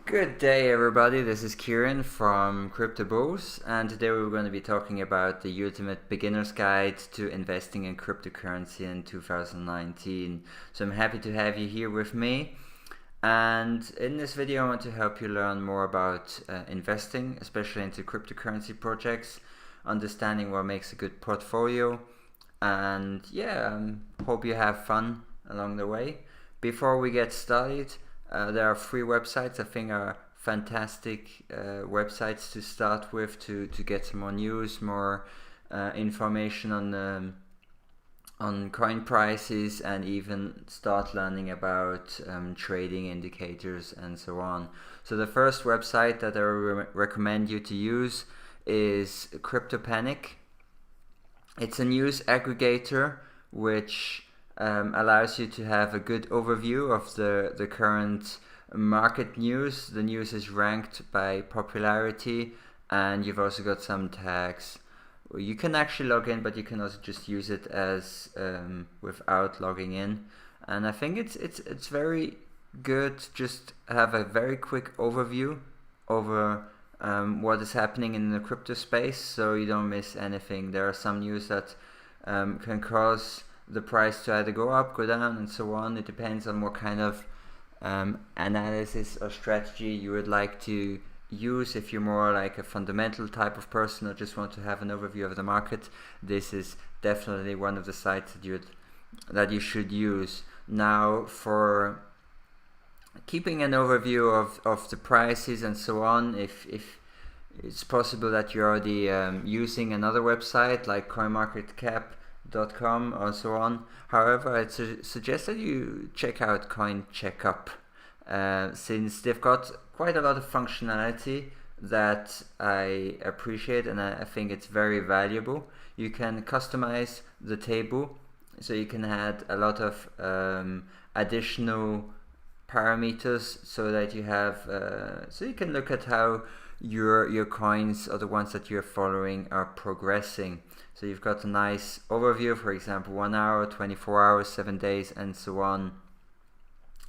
Good day, everybody. This is Kieran from cryptobulls, and today we're going to be talking about the ultimate beginner's guide to investing in cryptocurrency in 2019. So I'm happy to have you here with me. And in this video, I want to help you learn more about investing, especially into cryptocurrency projects, understanding what makes a good portfolio, and hope you have fun along the way. Before we get started, there are free websites I think are fantastic websites to start with to get some more news, more information on coin prices, and even start learning about trading indicators and so on. So the first website that I recommend you to use is CryptoPanic. It's a news aggregator which allows you to have a good overview of the current market news. The news is ranked by popularity, and you've also got some tags. You can actually log in, but you can also just use it as without logging in. And I think it's very good. Just have a very quick overview over what is happening in the crypto space, so you don't miss anything. There are some news that can cause the price to either go up, go down, and so on. It depends on what kind of analysis or strategy you would like to use. If you're more like a fundamental type of person or just want to have an overview of the market, this is definitely one of the sites that you should use. Now, for keeping an overview of the prices and so on, if it's possible that you're already using another website like CoinMarketCap.com or so on. However, I'd suggest that you check out Checkup, since they've got quite a lot of functionality that I appreciate, and I think it's very valuable. You can customize the table, so you can add a lot of additional parameters so that you have so you can look at how your coins or the ones that you're following are progressing. So you've got a nice overview, for example, 1 hour, 24 hours, 7 days, and so on.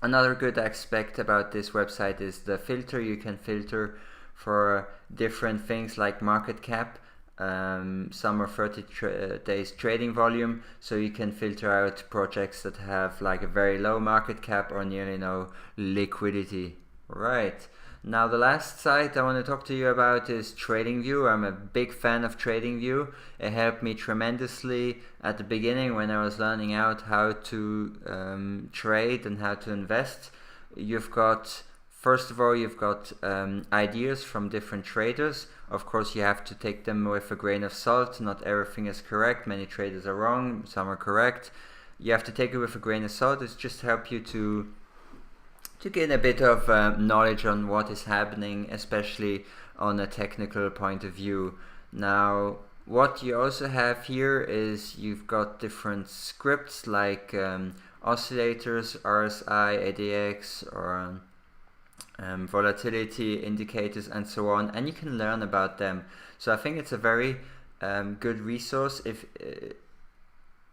Another good aspect about this website is the filter. You can filter for different things like market cap, some are 30 days trading volume, so you can filter out projects that have like a very low market cap or nearly no liquidity. Right. Now the last site I want to talk to you about is TradingView. I'm a big fan of TradingView. It helped me tremendously at the beginning when I was learning out how to trade and how to invest. First of all, you've got ideas from different traders. Of course, you have to take them with a grain of salt. Not everything is correct. Many traders are wrong. Some are correct. You have to take it with a grain of salt. It's just help you to gain a bit of knowledge on what is happening, especially on a technical point of view. Now, what you also have here is you've got different scripts like oscillators, RSI, ADX, or volatility indicators, and so on, and you can learn about them. So I think it's a very good resource,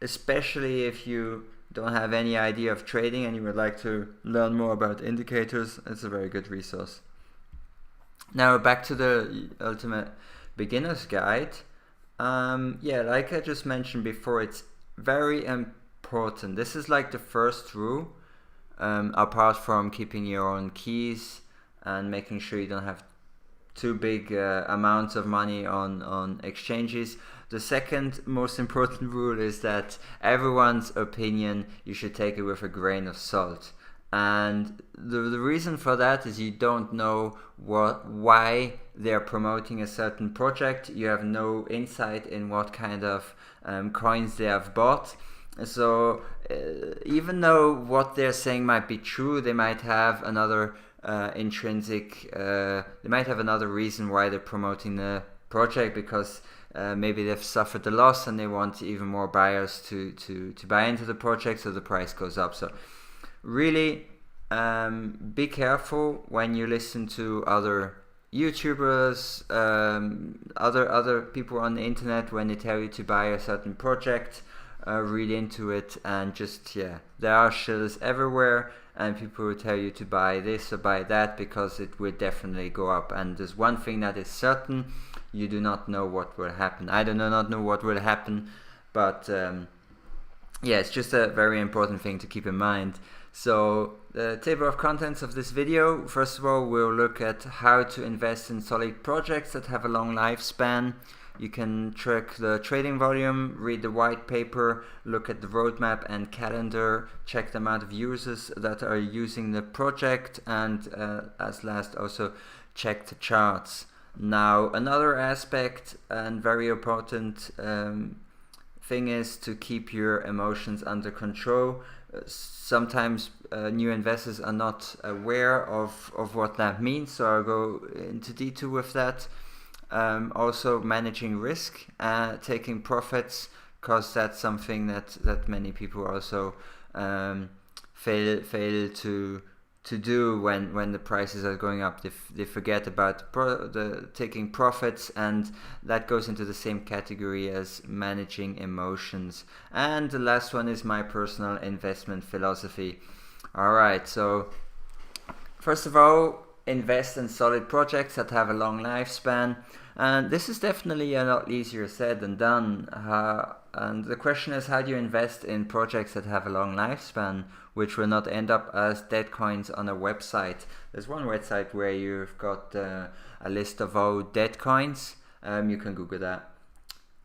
especially if you don't have any idea of trading and you would like to learn more about indicators. It's a very good resource. Now back to the ultimate beginner's guide. Like I just mentioned before, it's very important. This is like the first rule, apart from keeping your own keys and making sure you don't have too big amounts of money on exchanges. The second most important rule is that everyone's opinion, you should take it with a grain of salt. And the reason for that is you don't know why they're promoting a certain project. You have no insight in what kind of coins they have bought. So even though what they're saying might be true, they might have another they might have another reason why they're promoting the project, because maybe they've suffered a loss and they want even more buyers to buy into the project, so the price goes up. So really be careful when you listen to other YouTubers, other people on the internet, when they tell you to buy a certain project. Read into it, and there are shills everywhere, and people will tell you to buy this or buy that because it will definitely go up. And there's one thing that is certain: you do not know what will happen. I do not know what will happen, but yeah, it's just a very important thing to keep in mind. So the table of contents of this video: first of all, we'll look at how to invest in solid projects that have a long lifespan. You can track the trading volume, read the white paper, look at the roadmap and calendar, check the amount of users that are using the project, and as last, also check the charts. Now, another aspect and very important thing is to keep your emotions under control. Sometimes new investors are not aware of what that means, so I'll go into detail with that. Also managing risk, taking profits, because that's something that many people also fail to do when the prices are going up. They forget about the taking profits, and that goes into the same category as managing emotions. And the last one is my personal investment philosophy. Alright, so first of all, invest in solid projects that have a long lifespan, and this is definitely a lot easier said than done. And the question is, how do you invest in projects that have a long lifespan, which will not end up as dead coins on a website? There's one website where you've got a list of all dead coins. You can Google that.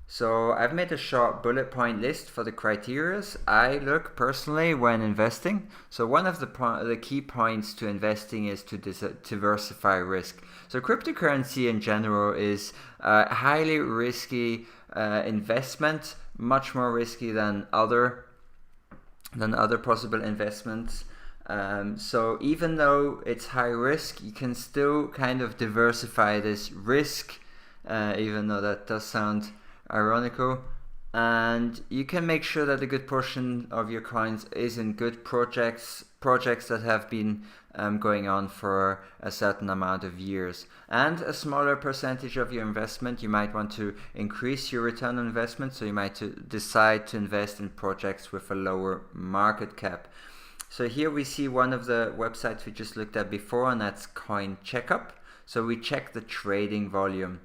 So I've made a short bullet point list for the criteria I look personally when investing. So one of the key points to investing is to diversify risk. So cryptocurrency in general is a highly risky investment, much more risky than other possible investments. So even though it's high risk, you can still kind of diversify this risk, even though that does sound ironical, and you can make sure that a good portion of your coins is in good projects that have been going on for a certain amount of years. And a smaller percentage of your investment, you might want to increase your return on investment, so you might decide to invest in projects with a lower market cap. So here we see one of the websites we just looked at before, and that's Checkup. So we check the trading volume.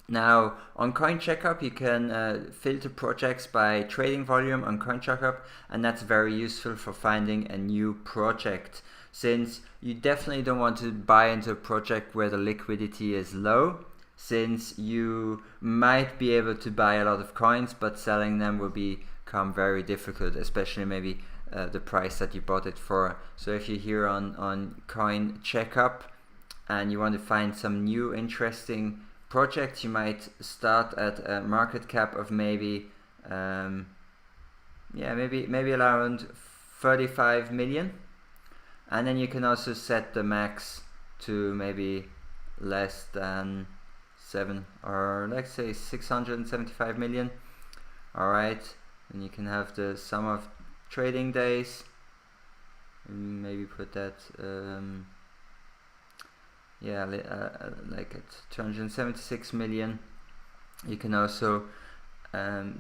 Now, on Checkup, you can filter projects by trading volume on Checkup, and that's very useful for finding a new project, since you definitely don't want to buy into a project where the liquidity is low, since you might be able to buy a lot of coins, but selling them will become very difficult, especially maybe the price that you bought it for. So if you're here on Checkup and you want to find some new interesting project, you might start at a market cap of maybe around 35 million, and then you can also set the max to maybe less than 7, or let's say 675 million. Alright, and you can have the sum of trading days, maybe put that like at 276 million. You can also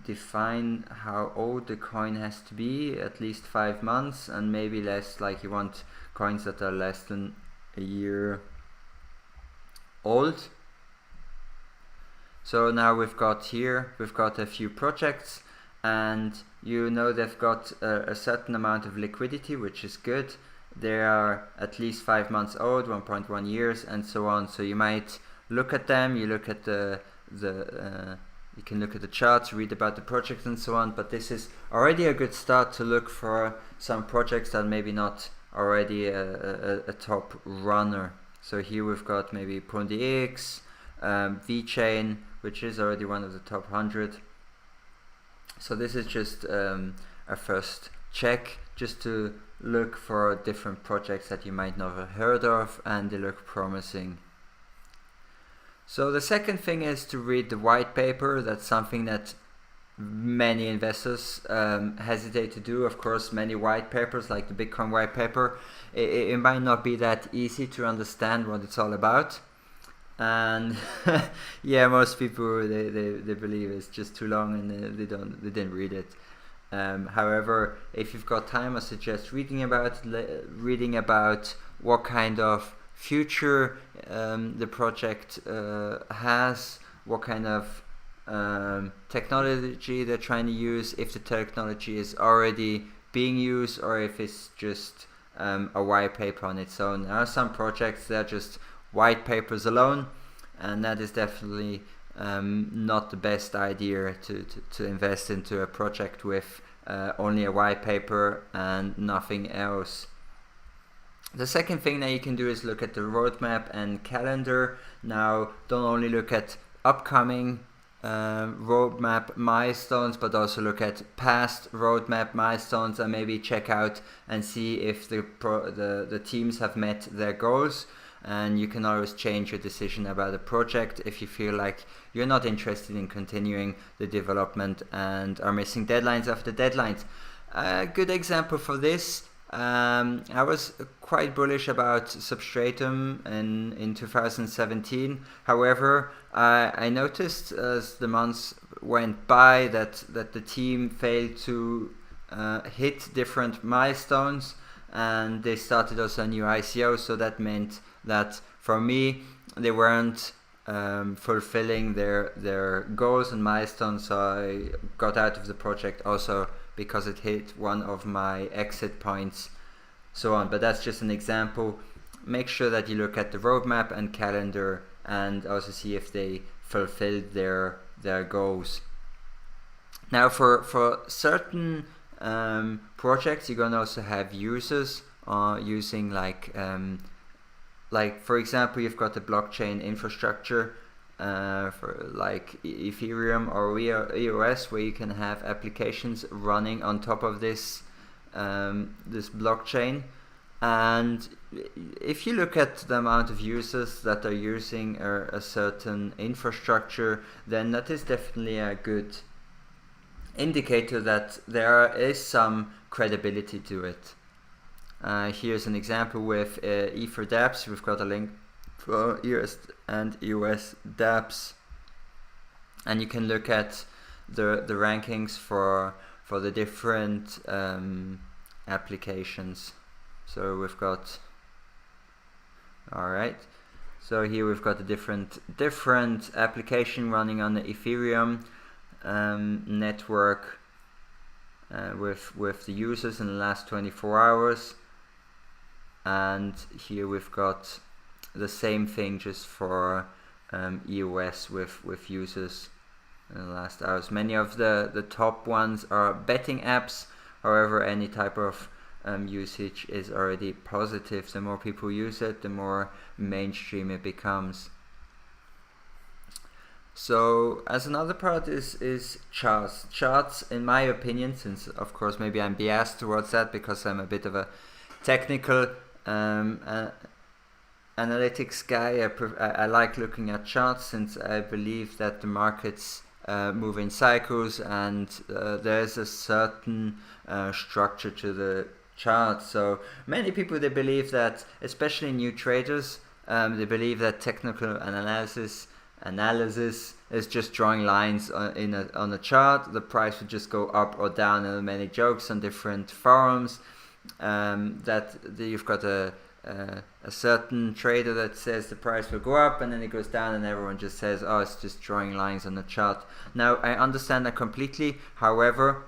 define how old the coin has to be, at least 5 months, and maybe less, like you want coins that are less than a year old. So now we've got a few projects, and you know they've got a certain amount of liquidity, which is good. They are at least 5 months old, 1.1 years, and so on. So you might look at them. You look at you can look at the charts, read about the project, and so on. But this is already a good start to look for some projects that maybe not already a top runner. So here we've got maybe PondiX, VeChain, which is already one of the top 100. So this is just a first check, just to look for different projects that you might not have heard of, and they look promising. So the second thing is to read the white paper. That's something that many investors hesitate to do. Of course, many white papers, like the Bitcoin white paper, it might not be that easy to understand what it's all about. And yeah, most people they believe it's just too long, and they didn't read it. However, if you've got time, I suggest reading about what kind of future the project has, what kind of technology they're trying to use, if the technology is already being used or if it's just a white paper on its own. There are some projects that are just white papers alone, and that is definitely not the best idea to invest into a project with only a white paper and nothing else. The second thing that you can do is look at the roadmap and calendar. Now, don't only look at upcoming roadmap milestones, but also look at past roadmap milestones and maybe check out and see if the teams have met their goals. And you can always change your decision about a project if you feel like you're not interested in continuing the development and are missing deadlines after deadlines. A good example for this, I was quite bullish about Substratum in 2017. However, I noticed as the months went by that the team failed to hit different milestones, and they started also a new ICO, so that meant that for me they weren't fulfilling their goals and milestones, so I got out of the project also because it hit one of my exit points, so on. But that's just an example. Make sure that you look at the roadmap and calendar and also see if they fulfilled their goals. Now for certain projects, you're gonna also have users using like for example, you've got the blockchain infrastructure for like Ethereum or EOS, where you can have applications running on top of this this blockchain. And if you look at the amount of users that are using a certain infrastructure, then that is definitely a good indicator that there is some credibility to it. Here's an example with Ether dApps. We've got a link for EOS and EOS dApps, and you can look at the rankings for the different applications. So we've got, alright, so here we've got a different application running on the Ethereum network with the users in the last 24 hours. And here we've got the same thing just for EOS with users in the last hours. Many of the top ones are betting apps. However, any type of usage is already positive. The more people use it, the more mainstream it becomes. So as another part is charts. Charts, in my opinion, since of course maybe I'm biased towards that because I'm a bit of a technical analytics guy, I like looking at charts since I believe that the markets move in cycles, and there's a certain structure to the chart. So many people, they believe that, especially new traders, they believe that technical analysis is just drawing lines on a chart. The price would just go up or down, and there are many jokes on different forums that you've got a certain trader that says the price will go up and then it goes down, and everyone just says, oh, it's just drawing lines on the chart. Now, I understand that completely. However,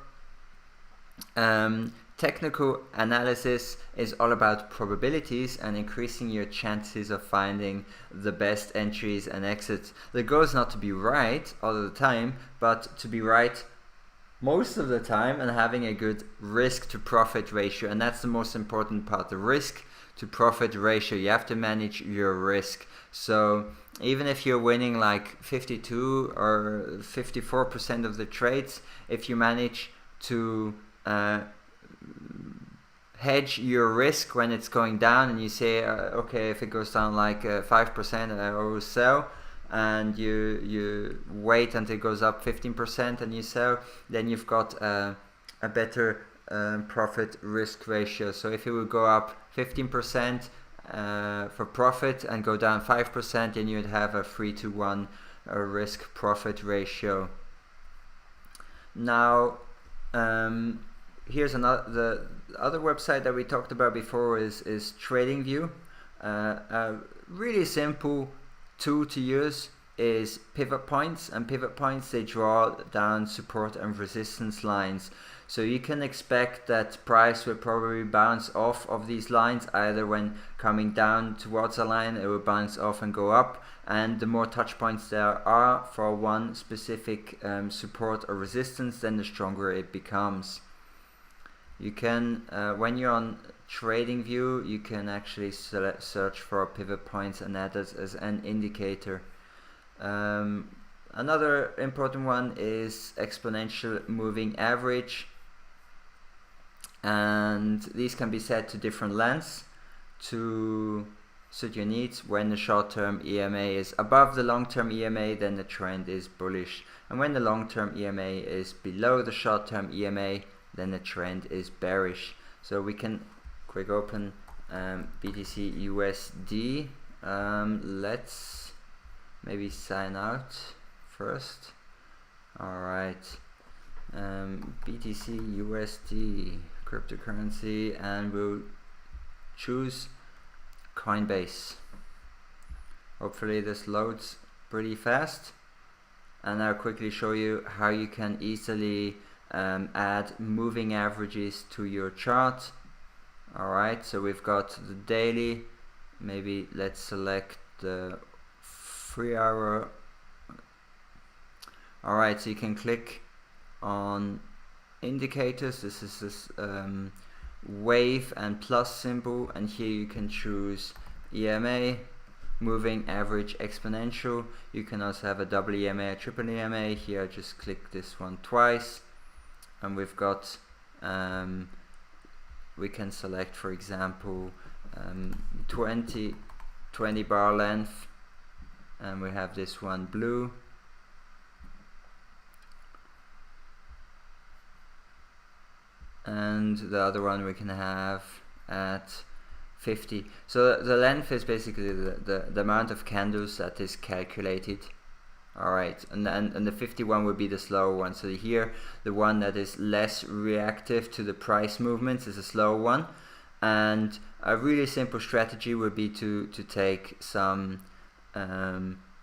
technical analysis is all about probabilities and increasing your chances of finding the best entries and exits. The goal is not to be right all of the time, but to be right most of the time and having a good risk to profit ratio. And that's the most important part, the risk to profit ratio. You have to manage your risk. So even if you're winning like 52 or 54% of the trades, if you manage to hedge your risk when it's going down, and you say okay, if it goes down like 5%, I always sell, and you wait until it goes up 15% and you sell, then you've got a better profit risk ratio. So if it would go up 15% for profit and go down 5%, then you'd have a 3-to-1 risk profit ratio. Now Here's the other website that we talked about before is TradingView. A really simple tool to use is pivot points, and pivot points, they draw down support and resistance lines. So you can expect that price will probably bounce off of these lines, either when coming down towards a line it will bounce off and go up, and the more touch points there are for one specific support or resistance, then the stronger it becomes. You can, when you're on TradingView, you can actually search for pivot points and add it as an indicator. Another important one is exponential moving average, and these can be set to different lengths to suit your needs. When the short-term EMA is above the long-term EMA, then the trend is bullish, and when the long-term EMA is below the short-term EMA, then the trend is bearish. So we can quick open BTC USD. Let's maybe sign out first. Alright, BTC USD cryptocurrency, and we'll choose Coinbase. Hopefully this loads pretty fast, and I'll quickly show you how you can easily add moving averages to your chart. Alright, so we've got the daily. Maybe let's select the 3 hour. Alright, so you can click on indicators. This is this wave and plus symbol, and here you can choose EMA, moving average exponential. You can also have a double EMA, a triple EMA. Here I just click this one twice, and we've got we can select, for example, 20 bar length, and we have this one blue. And the other one we can have at 50. So the length is basically the amount of candles that is calculated. Alright, and the 51 would be the slower one. So here, the one that is less reactive to the price movements is a slower one. And a really simple strategy would be to take some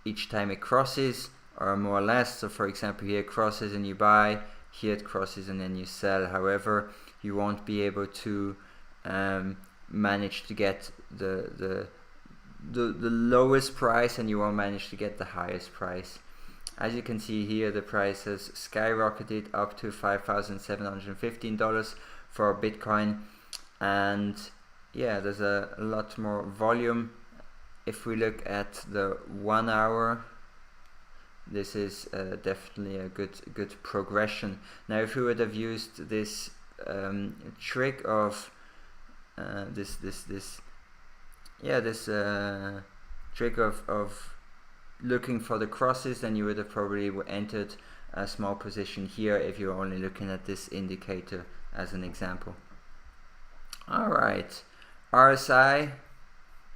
each time it crosses, or more or less. So for example, here it crosses and you buy, here it crosses and then you sell. However, you won't be able to manage to get the lowest price, and you won't manage to get the highest price. As you can see here, the price has skyrocketed up to $5,715 for Bitcoin, and yeah, there's a lot more volume. If we look at the 1 hour, this is definitely a good progression. Now, if we would have used this trick of trick of looking for the crosses, then you would have probably entered a small position here if you're only looking at this indicator as an example. Alright, RSI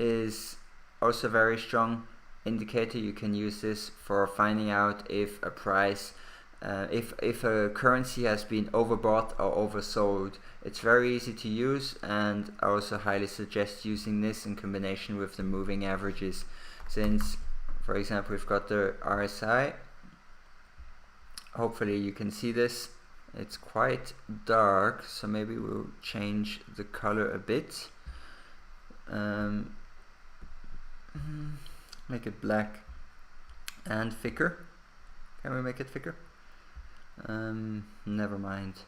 is also a very strong indicator. You can use this for finding out if a price if a currency has been overbought or oversold. It's very easy to use, and I also highly suggest using this in combination with the moving averages, since, for example, we've got the RSI. Hopefully you can see this. It's quite dark, so maybe we'll change the color a bit. Make it black and thicker. Can we make it thicker? Never mind.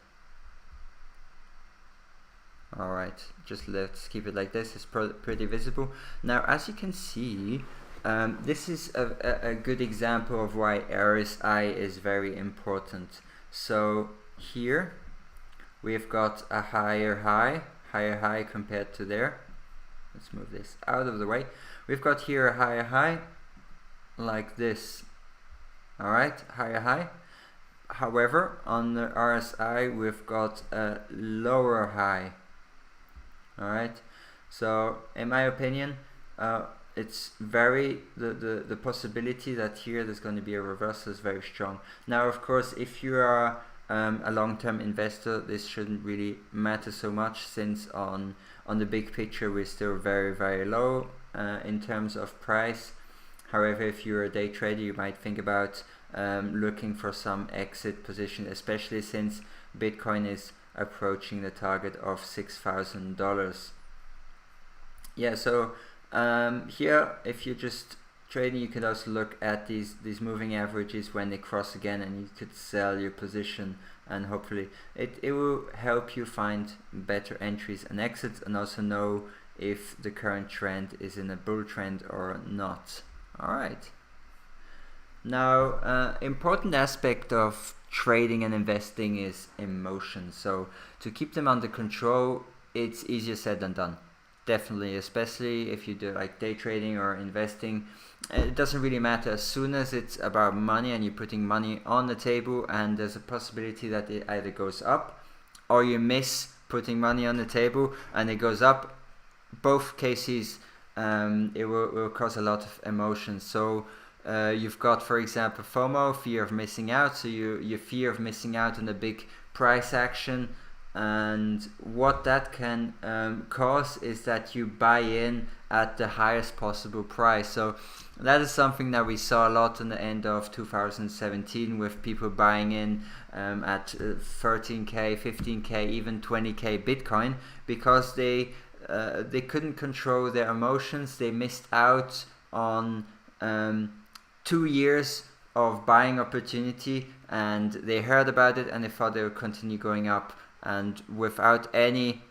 Alright, just let's keep it like this. It's pretty visible. Now, as you can see, this is a good example of why RSI is very important. So here we've got a higher high compared to there. Let's move this out of the way. We've got here a higher high like this. Alright, higher high. However, on the RSI we've got a lower high. Alright, so in my opinion, it's very the possibility that here there's going to be a reversal is very strong. Now, of course, if you are a long-term investor, this shouldn't really matter so much, since on the big picture we're still very, very low in terms of price. However, if you're a day trader, you might think about looking for some exit position, especially since Bitcoin is approaching the target of $6,000. Yeah, so here, if you're just trading, you could also look at these moving averages when they cross again, and you could sell your position, and hopefully it will help you find better entries and exits, and also know if the current trend is in a bull trend or not. Alright, now important aspect of trading and investing is emotions. So to keep them under control, it's easier said than done. Definitely, especially if you do like day trading or investing, it doesn't really matter. As soon as it's about money and you're putting money on the table, and there's a possibility that it either goes up or you miss putting money on the table and it goes up, both cases it will cause a lot of emotions. So you've got, for example, FOMO, fear of missing out. So you fear of missing out on a big price action, and what that can cause is that you buy in at the highest possible price. So that is something that we saw a lot in the end of 2017, with people buying in at 13k, 15k, even 20k Bitcoin, because they couldn't control their emotions. They missed out on 2 years of buying opportunity, and they heard about it and they thought they would continue going up, and without any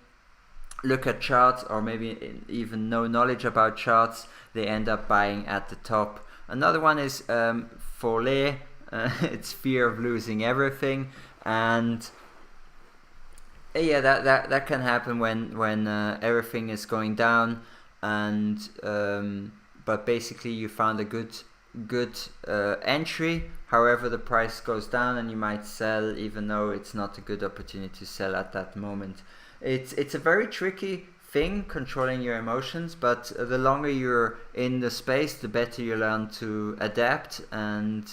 look at charts, or maybe even no knowledge about charts, they end up buying at the top. Another one is folie. It's fear of losing everything, and yeah, that can happen when everything is going down, and but basically you found a good entry. However, the price goes down and you might sell, even though it's not a good opportunity to sell at that moment. It's a very tricky thing, controlling your emotions, but the longer you're in the space, the better you learn to adapt, and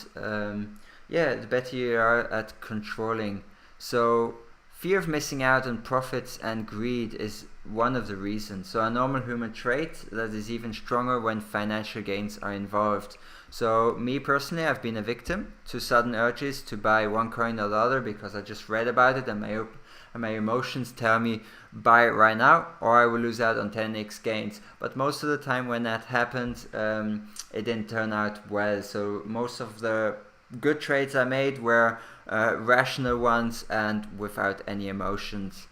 yeah, the better you are at controlling. So fear of missing out on profits and greed is one of the reasons. So a normal human trait that is even stronger when financial gains are involved. So me personally, I've been a victim to sudden urges to buy one coin or the other because I just read about it, and my emotions tell me buy it right now or I will lose out on 10x gains. But most of the time when that happened, it didn't turn out well. So most of the good trades I made were rational ones and without any emotions.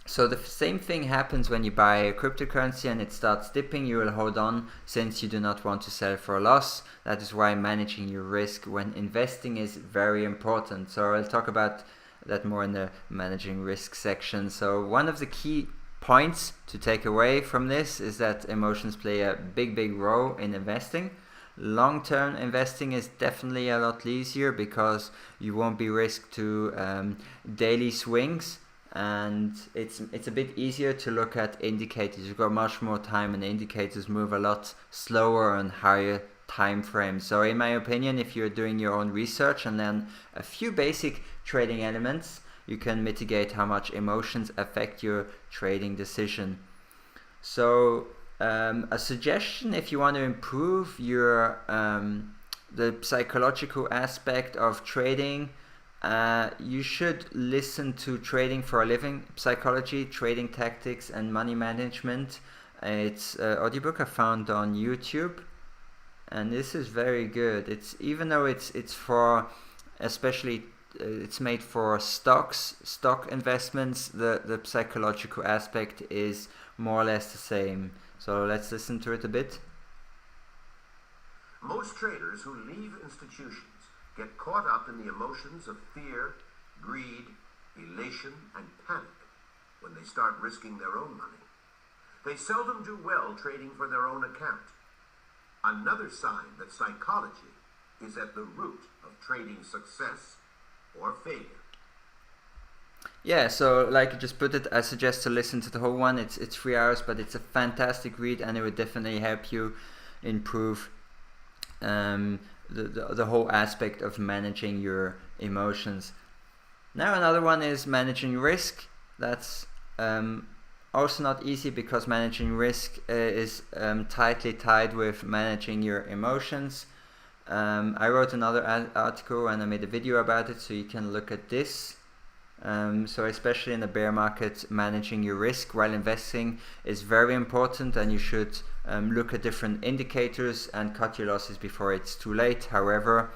So the same thing happens when you buy a cryptocurrency and it starts dipping. You will hold on since you do not want to sell for a loss. That is why managing your risk when investing is very important. So I'll talk about that more in the managing risk section. So one of the key points to take away from this is that emotions play a big role in investing. Long-term investing is definitely a lot easier because you won't be risked to daily swings, and it's a bit easier to look at indicators. You've got much more time, and indicators move a lot slower on higher time frames. So in my opinion, if you're doing your own research and then a few basic trading elements, you can mitigate how much emotions affect your trading decision. So a suggestion, if you want to improve your the psychological aspect of trading, you should listen to Trading for a Living Psychology, Trading Tactics and Money Management. It's an audiobook I found on YouTube, and this is very good. It's, even though it's for, especially it's made for stock investments, the psychological aspect is more or less the same. So let's listen to it a bit. Most traders who leave institutions get caught up in the emotions of fear, greed, elation, and panic when they start risking their own money. They seldom do well trading for their own account. Another sign that psychology is at the root of trading success or failure. Yeah, so like I just put it, I suggest to listen to the whole one. It's 3 hours, but it's a fantastic read, and it would definitely help you improve the whole aspect of managing your emotions. Now another one is managing risk. That's also not easy, because managing risk is tightly tied with managing your emotions. I wrote another article and I made a video about it, so you can look at this. So especially in the bear market, managing your risk while investing is very important, and you should look at different indicators and cut your losses before it's too late. However,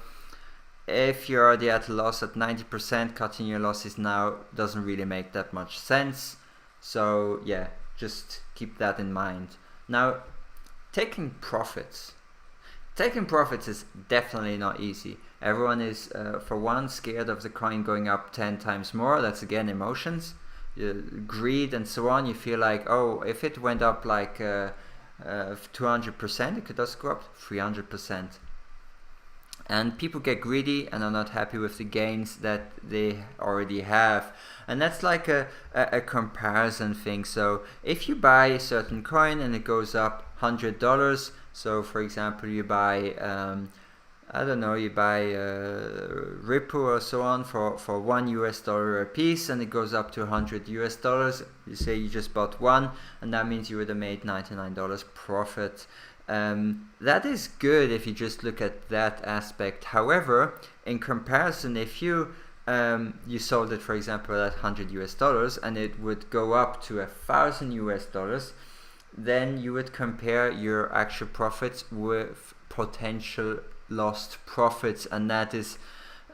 if you're already at a loss at 90%, cutting your losses now doesn't really make that much sense. So yeah, just keep that in mind. Now, taking profits. Taking profits is definitely not easy. Everyone is, for one, scared of the coin going up 10 times more. That's again emotions, greed and so on. You feel like, oh, if it went up like 200%, it could also go up 300%. And people get greedy and are not happy with the gains that they already have. And that's like a comparison thing. So if you buy a certain coin and it goes up $100, so for example you buy, I don't know, you buy Ripple or so on for $1 a piece, and it goes up to $100. You say you just bought one, and that means you would have made $99 profit. That is good if you just look at that aspect. However, in comparison, if you sold it, for example, at $100 and it would go up to $1,000, then you would compare your actual profits with potential lost profits, and that is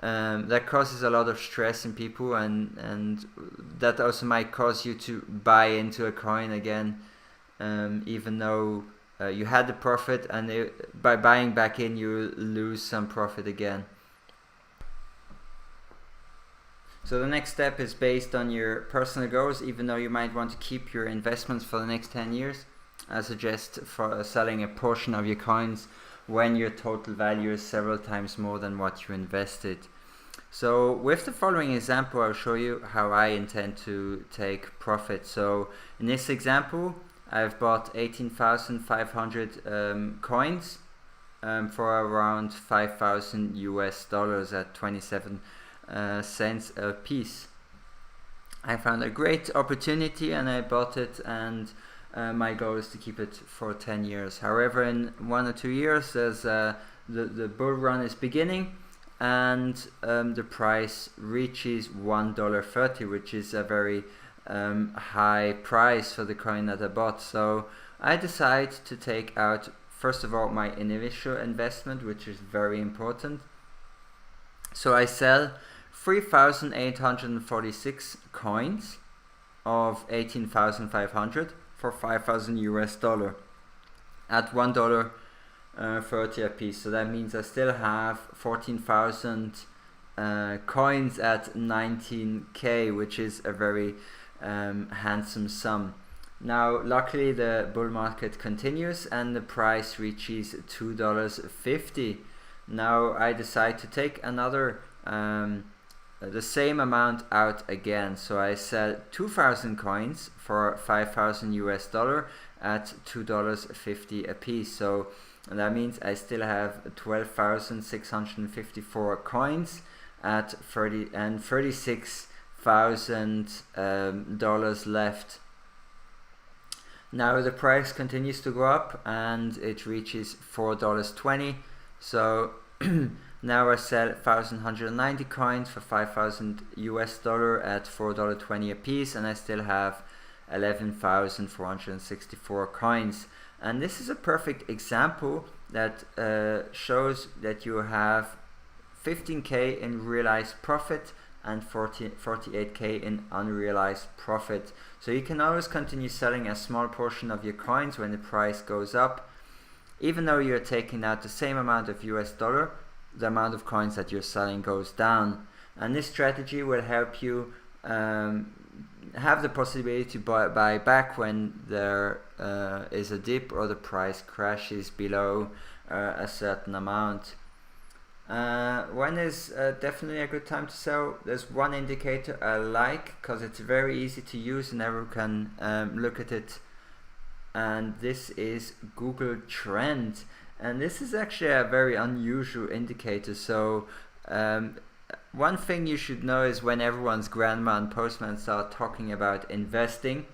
that causes a lot of stress in people, and that also might cause you to buy into a coin again, even though you had the profit, and by buying back in you lose some profit again. So the next step is based on your personal goals. Even though you might want to keep your investments for the next 10 years, I suggest for selling a portion of your coins when your total value is several times more than what you invested. So with the following example, I'll show you how I intend to take profit. So in this example, I've bought 18,500 coins for around $5,000 at 27 cents a piece. I found a great opportunity and I bought it, and my goal is to keep it for 10 years. However, in 1 or 2 years, there's the bull run is beginning, and the price reaches $1.30, which is a very high price for the coin that I bought. So I decide to take out, first of all, my initial investment, which is very important. So I sell 3,846 coins of 18,500 for $5,000 at $1.30 a piece. So that means I still have 14,000 coins at 19k, which is a very handsome sum. Now luckily the bull market continues and the price reaches $2.50. Now I decide to take another the same amount out again. So I sell 2,000 coins for $5,000 at $2.50 a piece. So that means I still have 12,654 coins at $36,000 left. Now the price continues to go up and it reaches $4.20. So now I sell 1,190 coins for $5,000 at $4.20 a piece, and I still have 11,464 coins. And this is a perfect example that shows that you have 15k in realized profit and 48k in unrealized profit. So you can always continue selling a small portion of your coins when the price goes up. Even though you're taking out the same amount of US dollar, the amount of coins that you're selling goes down. And this strategy will help you have the possibility to buy back when there is a dip or the price crashes below a certain amount. When is definitely a good time to sell? There's one indicator I like because it's very easy to use and everyone can look at it, and this is Google Trend. And this is actually a very unusual indicator. So one thing you should know is when everyone's grandma and postman start talking about investing,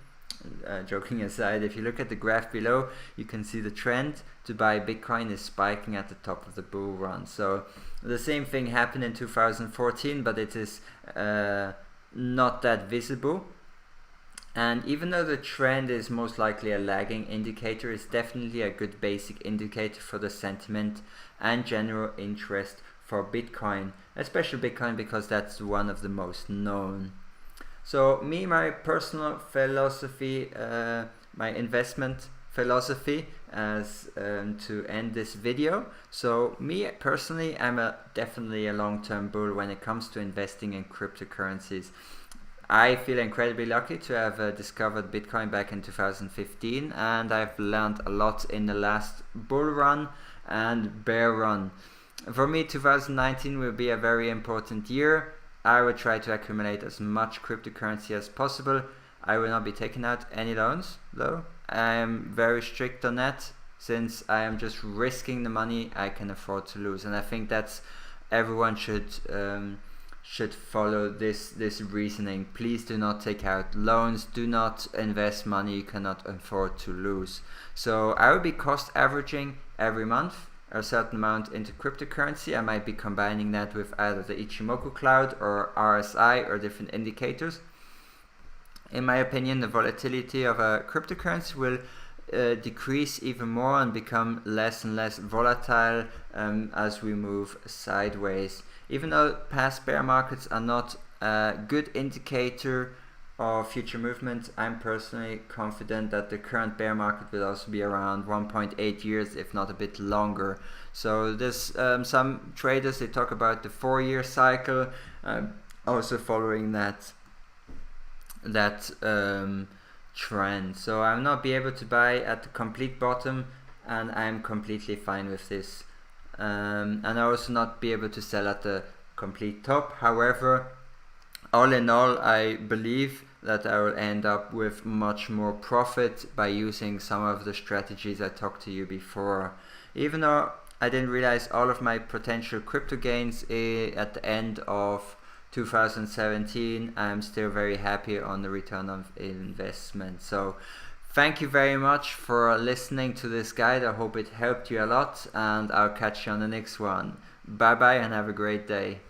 joking aside, if you look at the graph below, you can see the trend to buy Bitcoin is spiking at the top of the bull run. So the same thing happened in 2014, but it is not that visible. And even though the trend is most likely a lagging indicator, it's definitely a good basic indicator for the sentiment and general interest for Bitcoin, especially Bitcoin because that's one of the most known. So my personal philosophy, my investment philosophy as to end this video. So me personally, I'm definitely a long-term bull when it comes to investing in cryptocurrencies. I feel incredibly lucky to have discovered Bitcoin back in 2015, and I've learned a lot in the last bull run and bear run. For me, 2019 will be a very important year. I will try to accumulate as much cryptocurrency as possible. I will not be taking out any loans though. I am very strict on that, since I am just risking the money I can afford to lose, and I think that's everyone should follow this reasoning. Please do not take out loans, do not invest money you cannot afford to lose. So I will be cost averaging every month a certain amount into cryptocurrency. I might be combining that with either the Ichimoku cloud or RSI or different indicators. In my opinion, the volatility of a cryptocurrency will decrease even more and become less and less volatile as we move sideways. Even though past bear markets are not a good indicator of future movement, I'm personally confident that the current bear market will also be around 1.8 years, if not a bit longer. So there's some traders, they talk about the 4-year cycle, also following that trend. So I'll not be able to buy at the complete bottom, and I'm completely fine with this. And I'll also not be able to sell at the complete top. However, all in all, I believe that I will end up with much more profit by using some of the strategies I talked to you before. Even though I didn't realize all of my potential crypto gains at the end of 2017, I'm still very happy on the return of investment. So thank you very much for listening to this guide. I hope it helped you a lot, and I'll catch you on the next one. Bye bye and have a great day.